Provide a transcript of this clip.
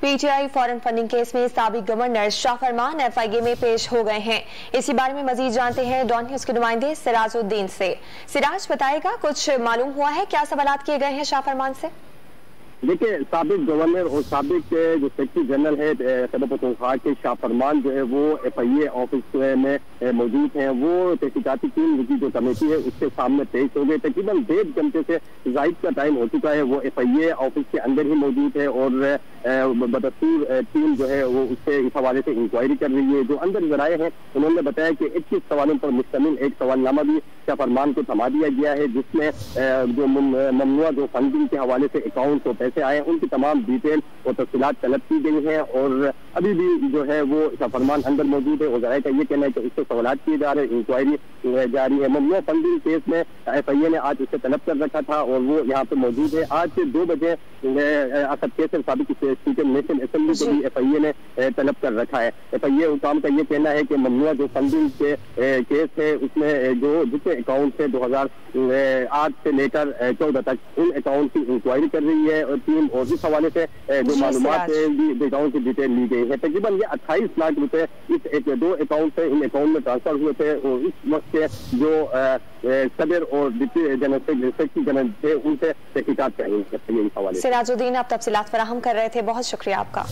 PTI foreign funding case में साबिक governor Shah फरमान FIA में पेश हो गए हैं। इसी बारे में मजीद जानते हैं डॉन न्यूज के नुमाइंदे सिराजुद्दीन से। सिराज बताएगा, कुछ मालूम हुआ है, क्या सवालात किए गए हैं शाह फरमान से? देखिए, साबिक गवर्नर और साबिक जो सेक्रेटरी जनरल है खैबर पख्तूनख्वा के शाह फरमान जो है वो एफआईए ऑफिस में मौजूद हैं। वो तहकीकाती टीम की जो कमेटी है उसके सामने पेश हो गए। तकरीबन 1.5 घंटे से जायद का टाइम हो चुका है। वो एफआईए ऑफिस के अंदर ही मौजूद है और बदस्तूर टीम जो है वो उससे इस हवाले से इंक्वायरी कर रही है। जो अंदर जराए हैं उन्होंने बताया कि 21 सवालों पर मुश्तमिल एक सवालनामा भी शाह फरमान को थमा दिया गया है, जिसमें जो ममनुआ जो फंडिंग के हवाले से अकाउंट पैसे आए उनकी तमाम डिटेल और तफसीलात तलब की गई हैं। और अभी भी जो है वो शाह फरमान अंदर मौजूद है और जराए का ये कहना है कि उससे सवालात किए जा रहे हैं, इंक्वायरी जारी है। ममनुआ फंडिंग केस में एफआईए ने आज उससे तलब कर रखा था और वो यहाँ पे मौजूद है। आज से 2 बजे असद कैसर साबिक स्पीकर नेशनल असेंबली को भी एफआईए ने तलब कर रखा है। एफआईए हुकाम का ये कहना है कि ममनुआ जो फंडिंग के केस है उसमें जो जितने अकाउंट है 2008 से लेकर 14 तक उन अकाउंट की इंक्वायरी कर रही है और टीम और इस हवाले से जो मालूमात अकाउंट की डिटेल ली गई है। तकरीबन ये 28 लाख रुपए इस 2 अकाउंट से इन अकाउंट में ट्रांसफर हुए थे और इस वक्त के जो सदर और डिप्टी जनरल सेक्रेटरी जनरल थे उनसे तहकीकात कराई है इस हवाले से। सिराजुद्दीन, आप तफसीलात फराहम कर रहे थे, बहुत शुक्रिया आपका।